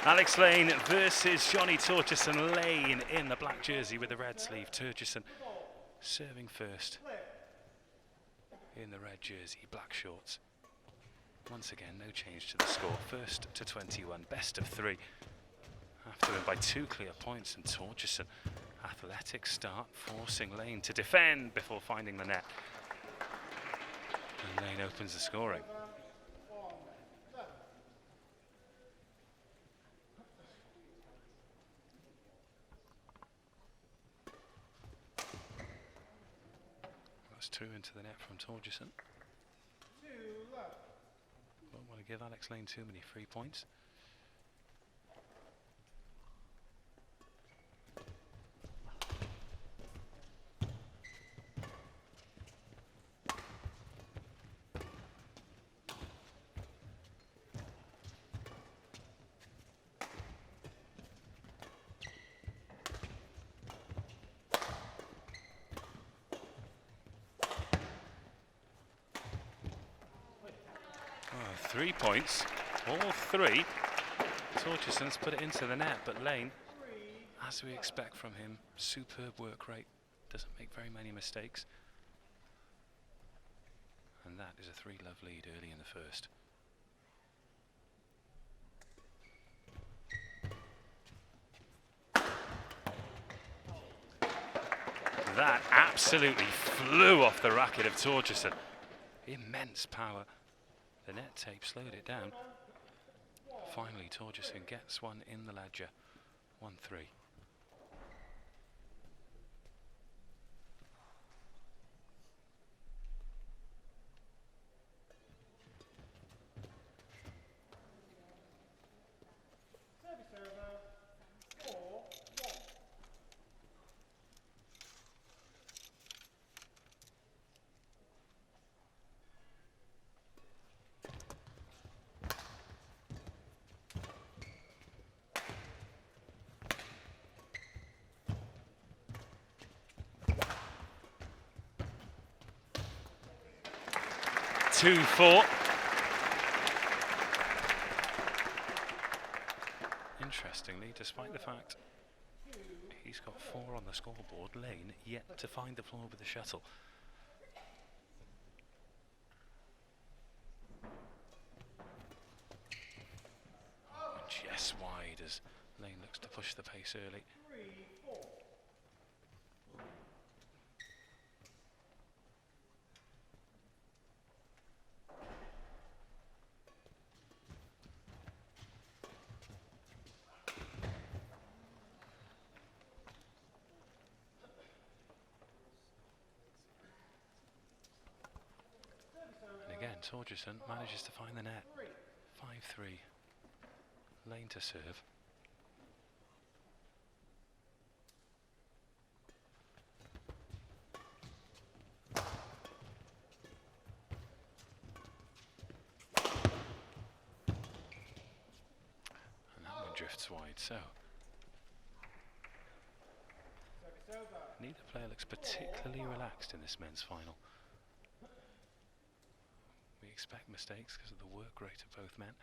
Alex Lane versus Johnny Torgerson. Lane in the black jersey with the red sleeve. Torgerson serving first in the red jersey, black shorts. Once again, no change to the score. First to 21, best of 3. Have to win by 2 clear points, and Torgerson, athletic start, forcing Lane to defend before finding the net. And Lane opens the scoring. That's 2 into the net from Torgerson. Don't want to give Alex Lane too many free points. Oh, 3 points, all 3. Torgerson's put it into the net, but Lane, as we expect from him, superb work rate, doesn't make very many mistakes. And that is a 3-love lead early in the first. That absolutely flew off the racket of Torgerson. Immense power. The net tape slowed it down. Finally, Torgerson gets one in the ledger. 1-3. Two, 4. Interestingly, despite the fact he's got 4 on the scoreboard, Lane yet to find the floor with the shuttle. Oh, just wide as Lane looks to push the pace early. Torgerson manages to find the net. 5-3. Lane to serve. And that one drifts wide, so neither player looks particularly relaxed in this men's final. We expect mistakes because of the work rate of both men.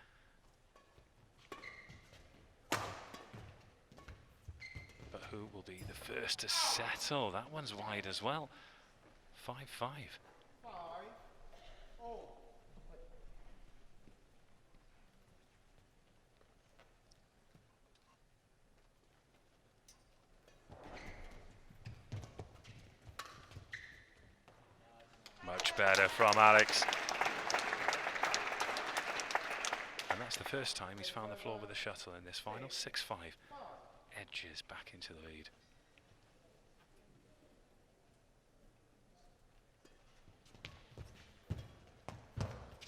But who will be the first to settle? That one's wide as well. 5-5. Much better from Alex. And that's the first time he's found the floor with a shuttle in this final. 6-5. Edges back into the lead.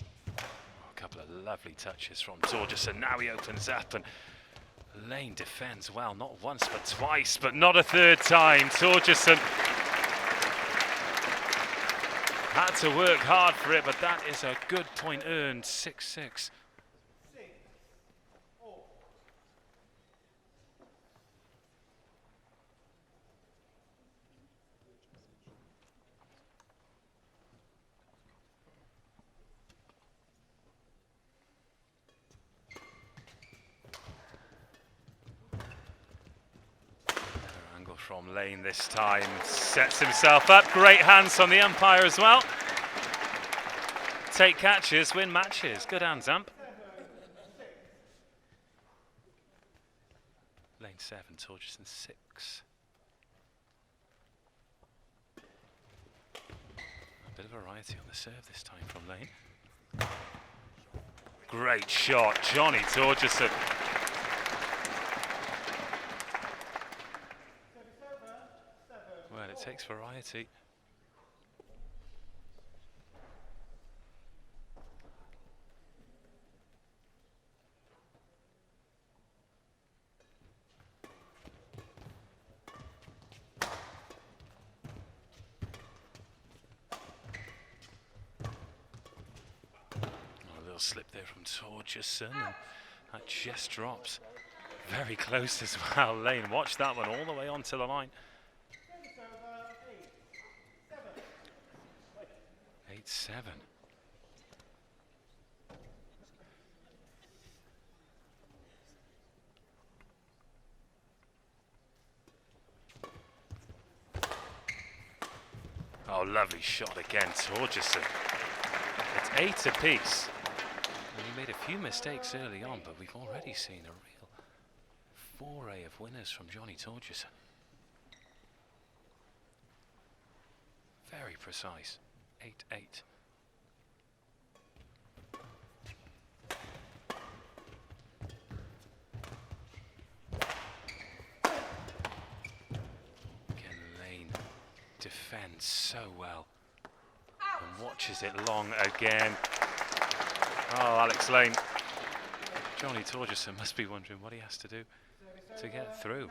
A couple of lovely touches from Torgerson. Now he opens up and Lane defends well, not once but twice, but not a third time. Torgerson had to work hard for it, but that is a good point earned. 6-6. from Lane this time. Sets himself up. Great hands from the umpire as well. Take catches, win matches. Good hands, ump. Lane 7, Torgerson 6. A bit of variety on the serve this time from Lane. Great shot, Johnny Torgerson. Well, it takes variety. Slip there from Torgerson, and that just drops very close as well. Lane, watch that one all the way onto the line. 8-7. Oh, lovely shot again, Torgerson. It's 8 apiece. And he made a few mistakes early on, but we've already seen a real foray of winners from Johnny Torgerson. Very precise. 8-8. Again, Lane defends so well and watches it long again. Oh, Alex Lane. Johnny Torgerson must be wondering what he has to do to get through.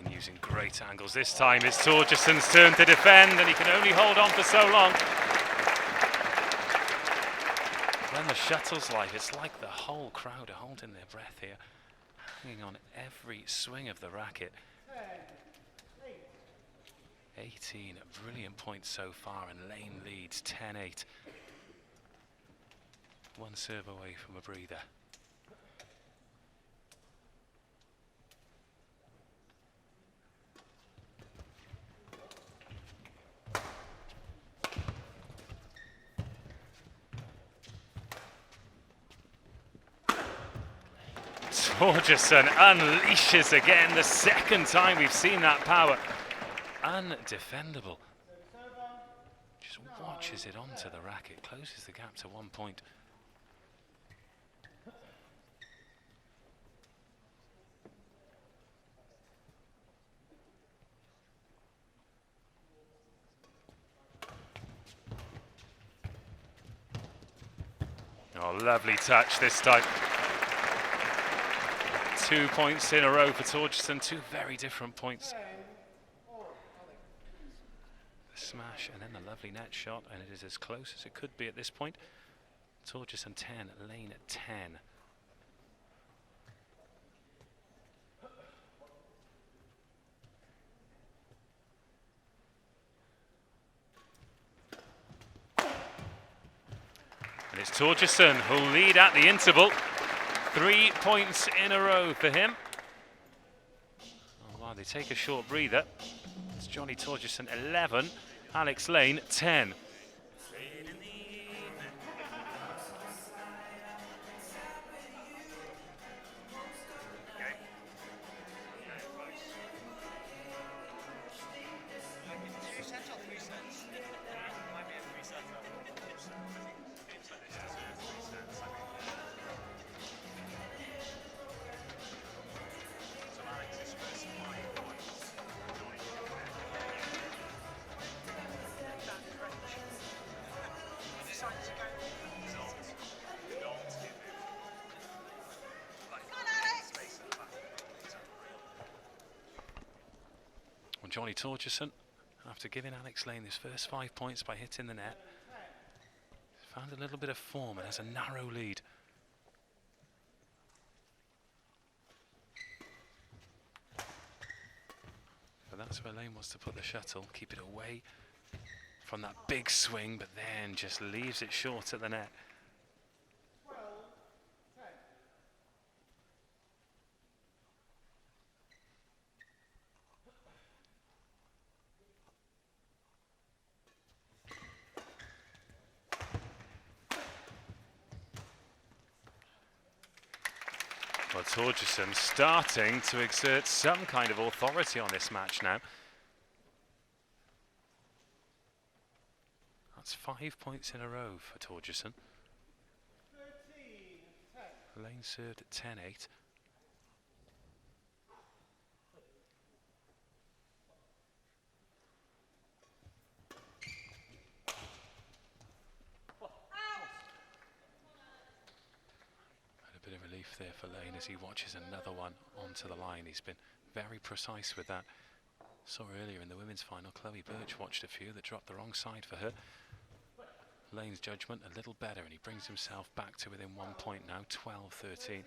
Using great angles. This time it's Torgerson's turn to defend, and he can only hold on for so long. When the shuttle's live, it's like the whole crowd are holding their breath here, hanging on every swing of the racket. 18 brilliant points so far, and Lane leads 10-8. One serve away from a breather. Torgerson unleashes again, the second time we've seen that power. Undefendable. Just watches it onto the racket, closes the gap to 1 point. Oh, lovely touch this time. 2 points in a row for Torgerson, 2 very different points. The smash and then the lovely net shot, and it is as close as it could be at this point. Torgerson 10, Lane 10. And it's Torgerson who'll lead at the interval. 3 points in a row for him. Oh, wow, they take a short breather. It's Johnny Torgerson 11, Alex Lane 10. Johnny Torgerson, after giving Alex Lane his first 5 points by hitting the net, found a little bit of form and has a narrow lead. But that's where Lane wants to put the shuttle, keep it away from that big swing, but then just leaves it short at the net. Well, Torgerson starting to exert some kind of authority on this match now. That's 5 points in a row for Torgerson. Lane served at 10-8. A bit of relief there for Lane as he watches another one onto the line. He's been very precise with that. Saw earlier in the women's final, Chloe Birch watched a few that dropped the wrong side for her. Lane's judgment a little better, and he brings himself back to within 1 point now, 12-13.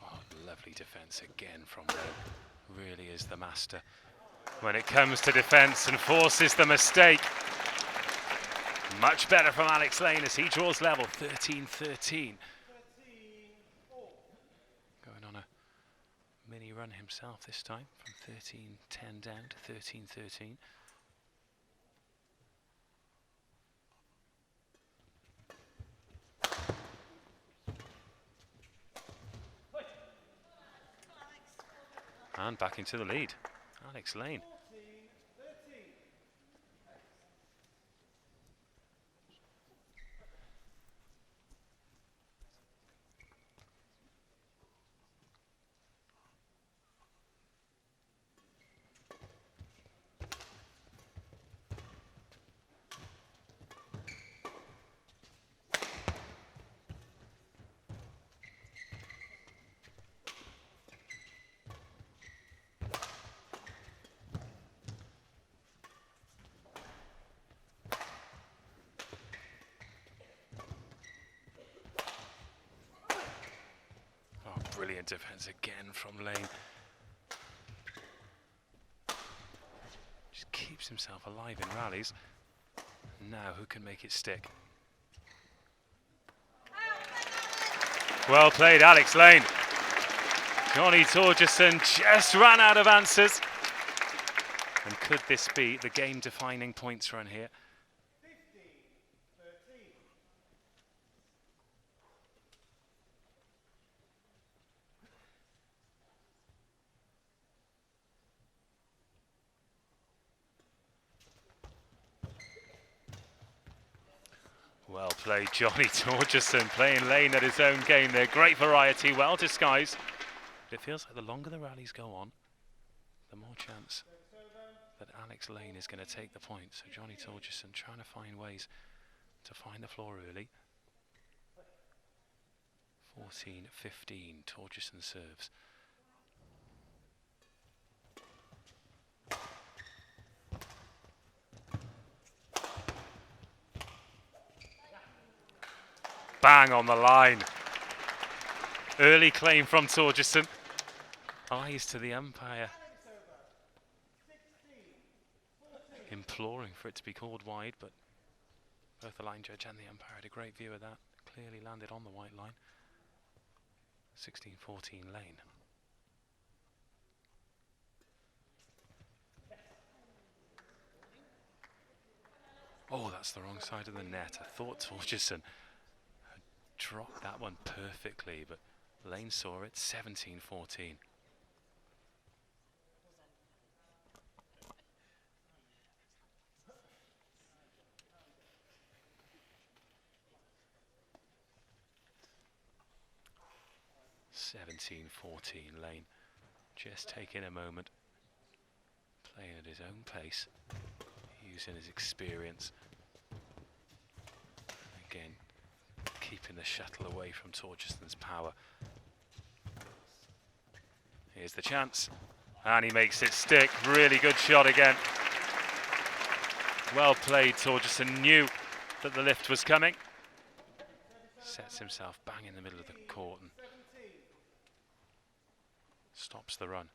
Oh, lovely defence again from Lane. Really is the master when it comes to defence and forces the mistake. Much better from Alex Lane as he draws level, 13-13. Going on a mini run himself this time, from 13-10 down to 13-13. And back into the lead, Alex Lane. Brilliant defence again from Lane. Just keeps himself alive in rallies. Now who can make it stick? Well played, Alex Lane. Johnny Torgerson just ran out of answers. And could this be the game-defining points run here? Well played, Johnny Torgerson, playing Lane at his own game there. Great variety, well disguised. But it feels like the longer the rallies go on, the more chance that Alex Lane is going to take the point. So Johnny Torgerson trying to find ways to find the floor early. 14-15, Torgerson serves. Bang on the line. Early claim from Torgerson. Eyes to the umpire, imploring for it to be called wide, but both the line judge and the umpire had a great view of that. Clearly landed on the white line. 16-14 Lane. Oh, that's the wrong side of the net. I thought Torgerson had dropped that one perfectly, but Lane saw it. 17-14. Lane just taking a moment, playing at his own pace, using his experience. Again, keeping the shuttle away from Torgerson's power. Here's the chance, and he makes it stick. Really good shot again. Well played. Torgerson knew that the lift was coming. Sets himself bang in the middle of the court and stops the run.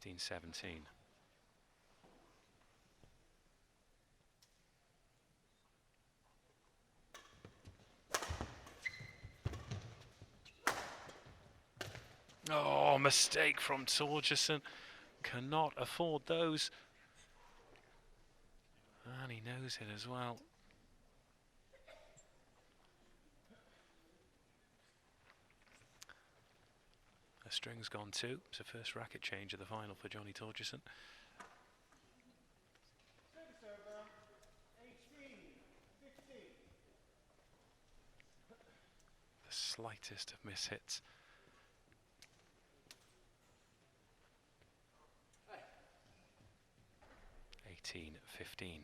15-17. Oh, mistake from Torgerson. Cannot afford those. And he knows it as well. The string's gone too. It's the first racket change of the final for Johnny Torgerson. The slightest of mishits. Eighteen, 15.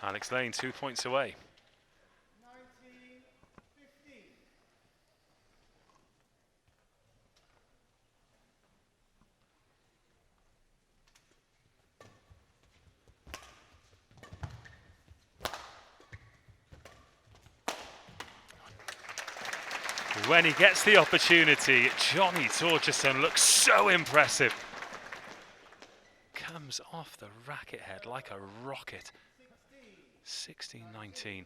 Alex Lane 2 points away. 19-15. When he gets the opportunity, Johnny Torgerson looks so impressive. Comes off the racket head like a rocket. 16-19.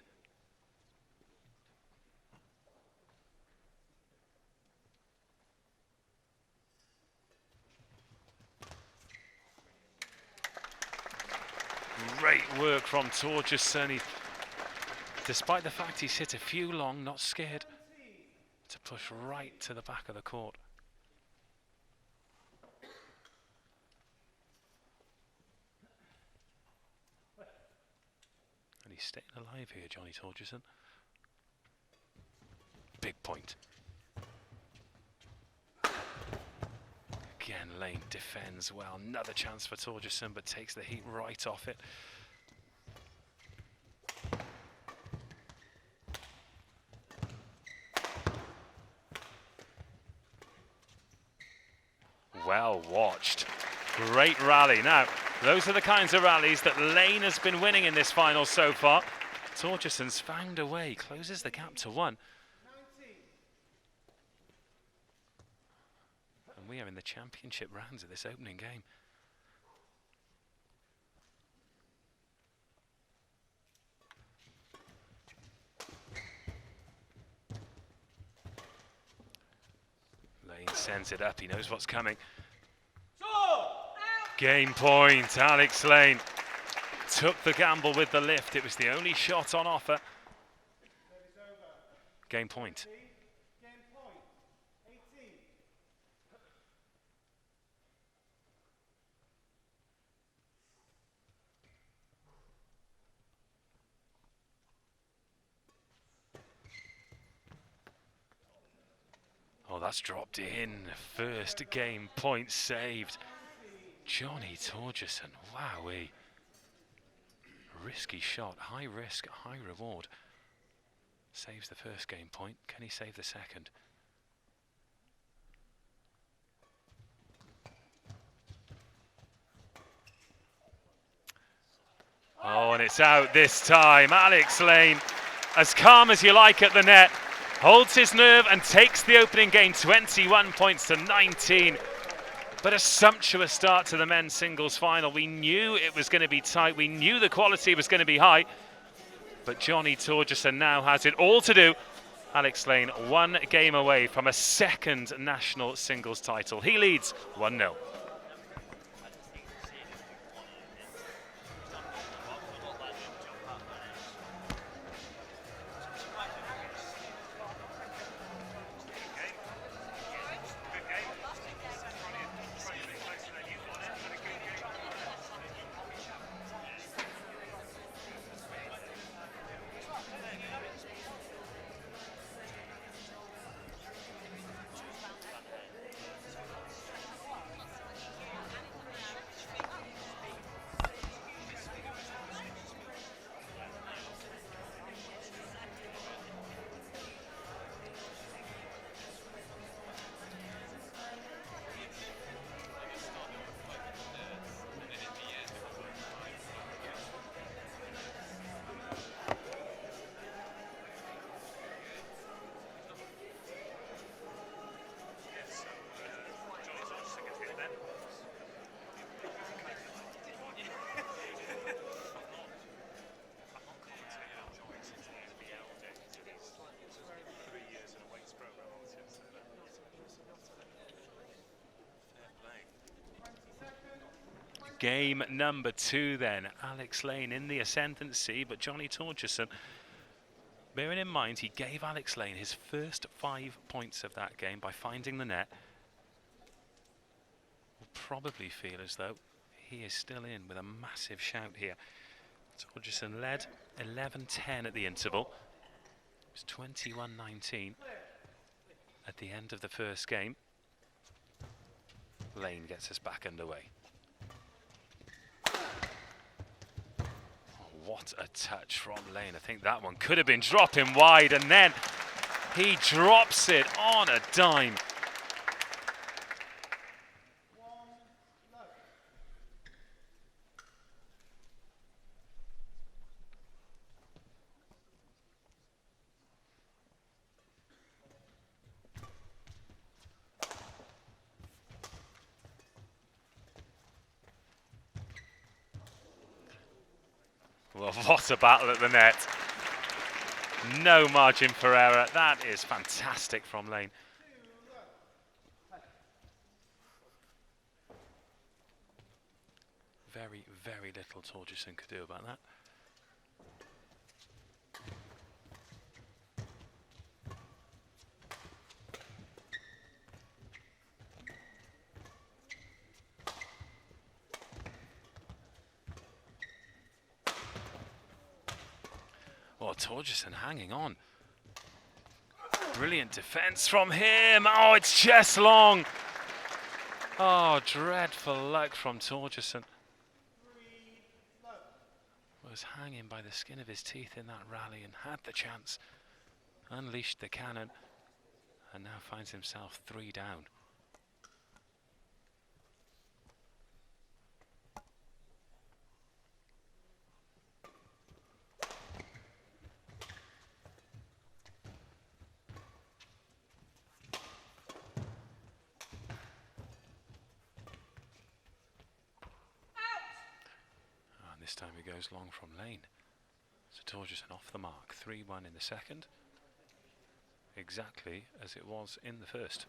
Great work from Torgerson. Despite the fact he's hit a few long, not scared to push right to the back of the court. And he's staying alive here, Johnny Torgerson. Big point. Again, Lane defends well. Another chance for Torgerson, but takes the heat right off it. Well watched. Great rally. Now, those are the kinds of rallies that Lane has been winning in this final so far. Torgerson's found a way, closes the gap to 1. And we are in the championship rounds of this opening game. Lane sends it up, he knows what's coming. Game point, Alex Lane took the gamble with the lift. It was the only shot on offer. Game point. Oh, that's dropped in. First game point saved. Johnny Torgerson, wowee. Risky shot, high risk, high reward. Saves the first game point. Can he save the second? Oh, and it's out this time. Alex Lane, as calm as you like at the net, holds his nerve and takes the opening game 21 points to 19. But a sumptuous start to the men's singles final. We knew it was going to be tight. We knew the quality was going to be high. But Johnny Torgerson now has it all to do. Alex Lane 1 game away from a second national singles title. He leads 1-0. Game number 2 then. Alex Lane in the ascendancy, but Johnny Torgerson, bearing in mind he gave Alex Lane his first 5 points of that game by finding the net, will probably feel as though he is still in with a massive shout here. Torgerson led 11-10 at the interval. It was 21-19 at the end of the first game. Lane gets us back underway. What a touch from Lane. I think that one could have been dropping wide, and then he drops it on a dime. Well, what a battle at the net. No margin for error. That is fantastic from Lane. Very, very little Torgerson could do about that. Oh, Torgerson hanging on. Brilliant defense from him. Oh, it's just long. Oh, dreadful luck from Torgerson. Was hanging by the skin of his teeth in that rally and had the chance. Unleashed the cannon and now finds himself 3 down. This time he goes long from Lane. So Torgerson off the mark. 3-1 in the second. Exactly as it was in the first.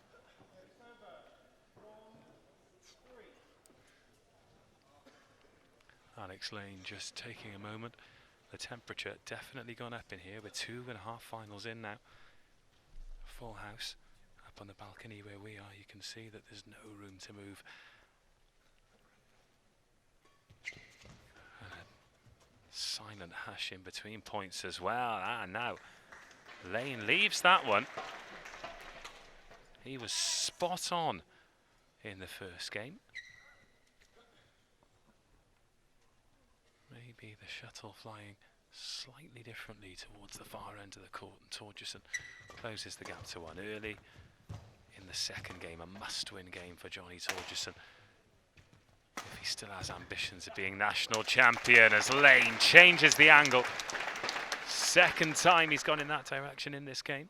Alex Lane just taking a moment. The temperature definitely gone up in here with 2.5 finals in now. Full house. Up on the balcony where we are, you can see that there's no room to move. Silent hush in between points as well. Now Lane leaves that one. He was spot on in the first game. Maybe the shuttle flying slightly differently towards the far end of the court, and Torgerson closes the gap to 1 early in the second game. A must-win game for Johnny Torgerson if he still has ambitions of being national champion, as Lane changes the angle. Second time he's gone in that direction in this game.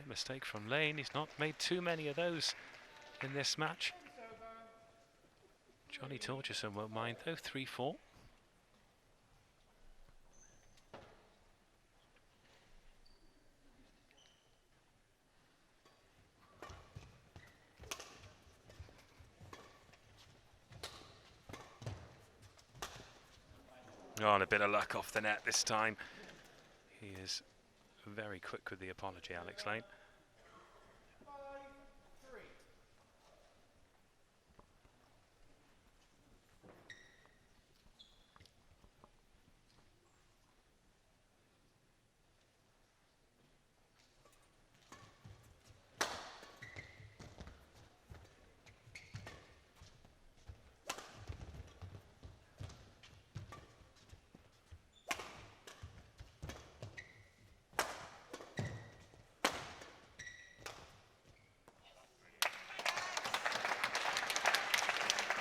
Mistake from Lane. He's not made too many of those in this match. Johnny Torgerson won't mind though. 3-4. Oh, and a bit of luck off the net this time. He is very quick with the apology, Alex Lane.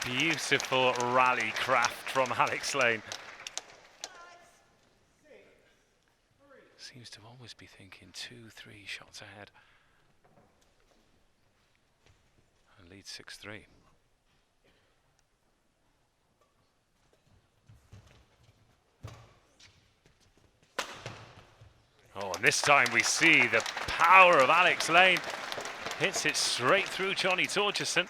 Beautiful rally craft from Alex Lane. Seems to always be thinking 2-3 shots ahead. And leads 6-3. Oh, and this time we see the power of Alex Lane. Hits it straight through Johnny Torgerson.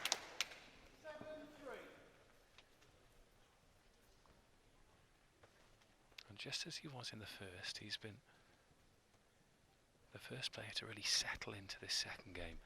And just as he was in the first, he's been the first player to really settle into this second game.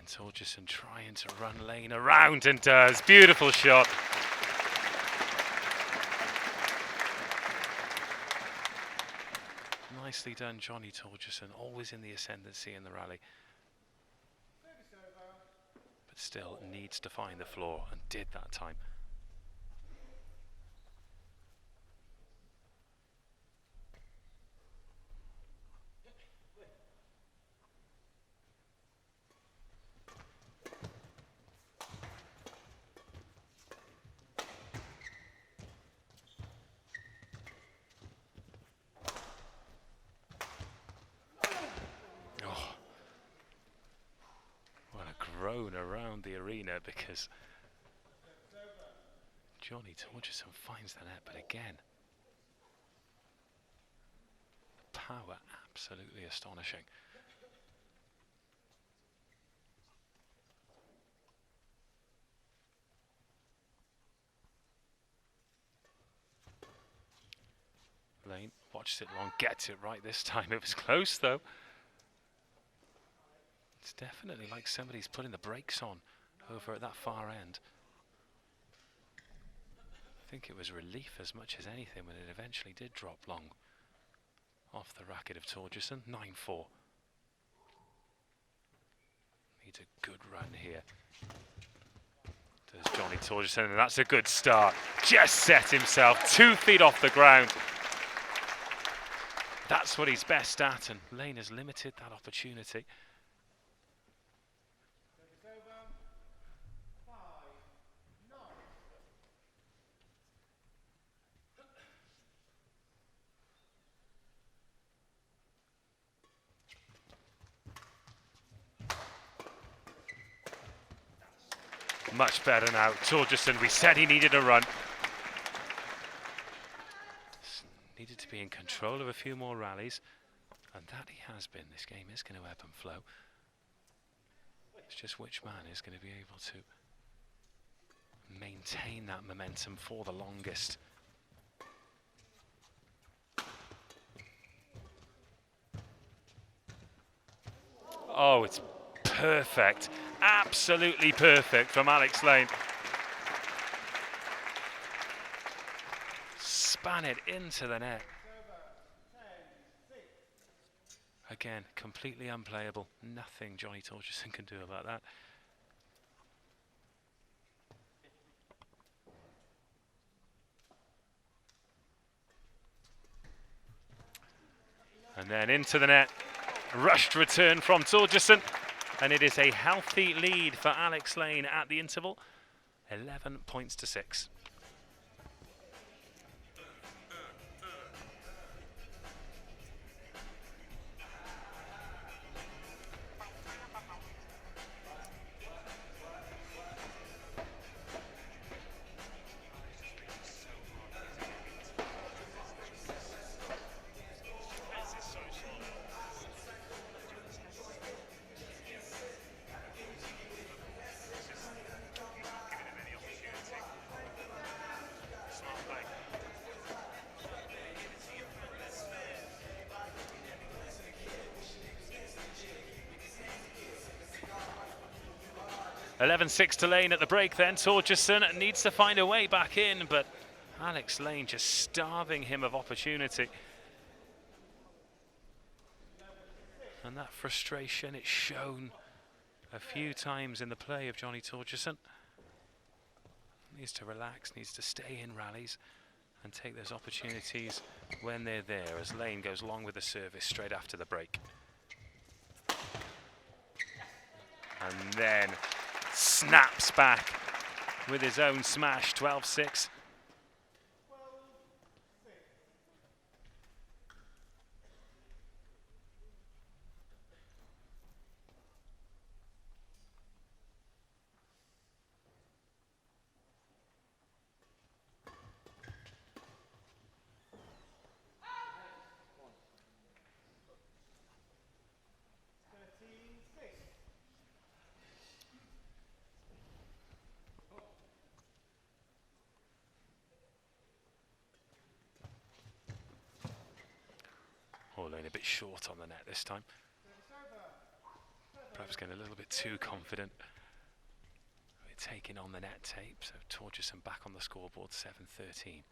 Torgerson trying to run Lane around and does. Beautiful shot. Nicely done, Johnny Torgerson, always in the ascendancy in the rally. But still needs to find the floor, and did that time. Around the arena because Johnny Torgerson finds the net, but again, the power absolutely astonishing. Lane watches it long, gets it right this time. It was close though. It's definitely like somebody's putting the brakes on over at that far end. I think it was relief as much as anything when it eventually did drop long off the racket of Torgerson. 9-4. Needs a good run here. Does Johnny Torgerson, and that's a good start. Just set himself 2 feet off the ground. That's what he's best at, and Lane has limited that opportunity. Much better now. Torgerson, we said he needed a run. Needed to be in control of a few more rallies, and that he has been. This game is going to ebb and flow. It's just which man is going to be able to maintain that momentum for the longest. Oh, it's perfect. Absolutely perfect from Alex Lane. Span it into the net. Again, completely unplayable. Nothing Johnny Torgerson can do about that. And then into the net. Rushed return from Torgerson. And it is a healthy lead for Alex Lane at the interval. 11 points to 6. (11-6) to Lane at the break then. Torgerson needs to find a way back in, but Alex Lane just starving him of opportunity. And that frustration, it's shown a few times in the play of Johnny Torgerson. Needs to relax, needs to stay in rallies and take those opportunities when they're there, as Lane goes long with the service straight after the break. And then snaps back with his own smash, 12-6. Lane a bit short on the net this time. Perhaps getting a little bit too confident. We're taking on the net tape, so Torgerson back on the scoreboard, 7-13.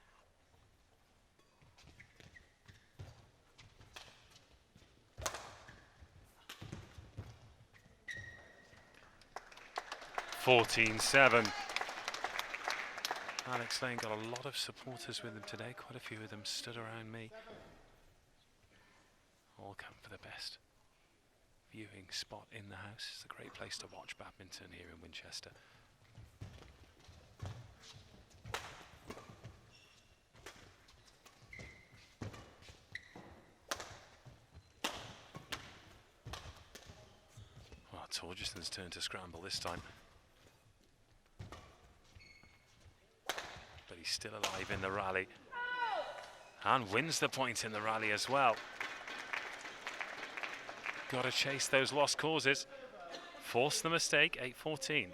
Alex Lane got a lot of supporters with him today. Quite a few of them stood around me. All come for the best viewing spot in the house. It's a great place to watch badminton here in Winchester. Well, Torgerson's turn to scramble this time. But he's still alive in the rally. And wins the point in the rally as well. Got to chase those lost causes. Force the mistake, 8-14.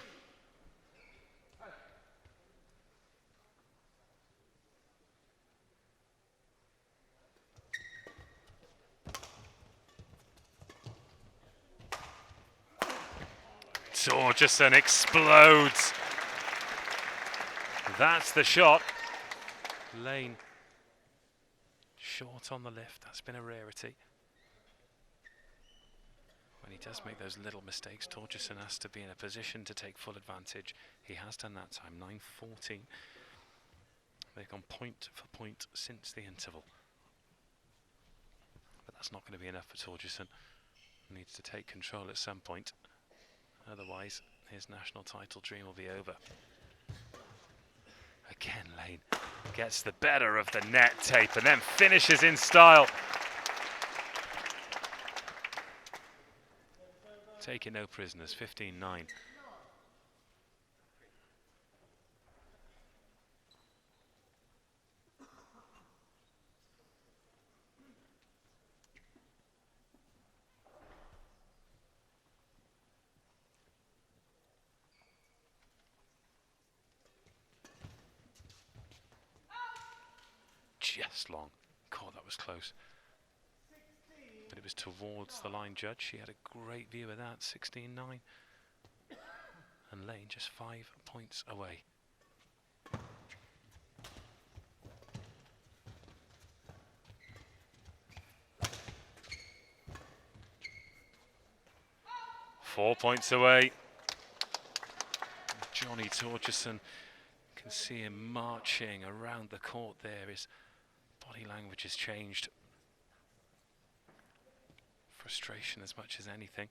Torgerson explodes. That's the shot. Lane short on the lift. That's been a rarity. When he does make those little mistakes, Torgerson has to be in a position to take full advantage. He has done that time, 9-14. They've gone point for point since the interval. But that's not going to be enough for Torgerson. He needs to take control at some point. Otherwise, his national title dream will be over. Again, Lane gets the better of the net tape and then finishes in style. Taking no prisoners, 15-9. Just long. God, that was close. But it was towards the line judge. She had a great view of that, 16-9. And Lane just 5 points away. Four points away. Johnny Torgerson, can see him marching around the court there. His body language has changed. Frustration as much as anything.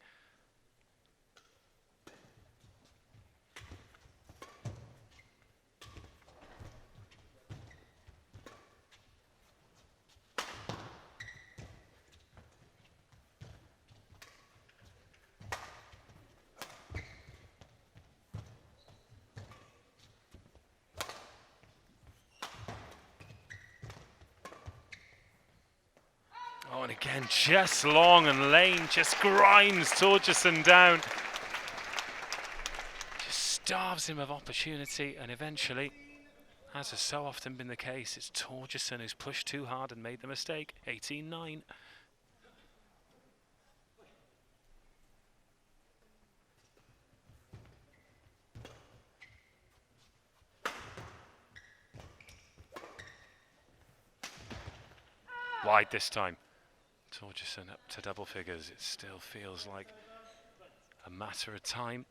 Oh, and again, just long, and Lane just grinds Torgerson down. Just starves him of opportunity, and eventually, as has so often been the case, it's Torgerson who's pushed too hard and made the mistake. 18-9. Wide this time. Torgerson up to double figures. It still feels like a matter of time.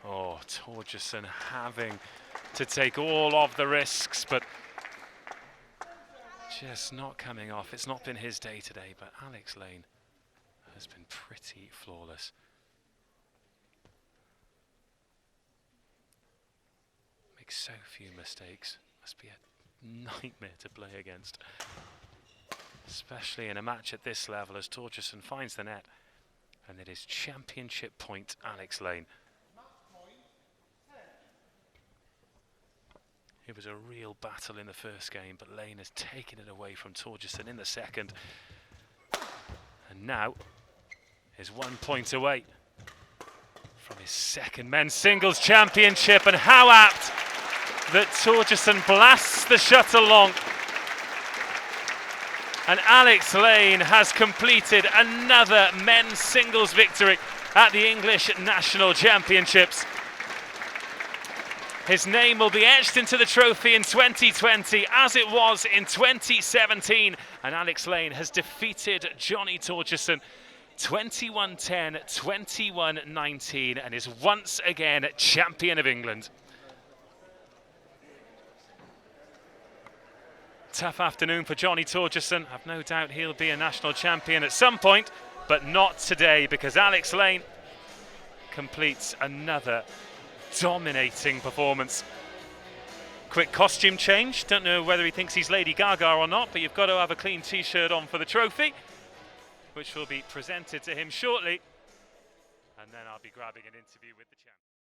Oh, Torgerson having to take all of the risks, but just not coming off. It's not been his day today, but Alex Lane has been pretty flawless. Makes so few mistakes. Must be a nightmare to play against, especially in a match at this level as Torgerson finds the net. And it is championship point, Alex Lane. It was a real battle in the first game, but Lane has taken it away from Torgerson in the second. And now is 1 point away from his second men's singles championship. And how apt that Torgerson blasts the shuttle long. And Alex Lane has completed another men's singles victory at the English National Championships. His name will be etched into the trophy in 2020 as it was in 2017. And Alex Lane has defeated Johnny Torgerson 21-10, 21-19 and is once again champion of England. Tough afternoon for Johnny Torgerson. I've no doubt he'll be a national champion at some point, but not today because Alex Lane completes another dominating performance. Quick costume change. Don't know whether he thinks he's Lady Gaga or not, but you've got to have a clean t-shirt on for the trophy, which will be presented to him shortly. And then I'll be grabbing an interview with the champion.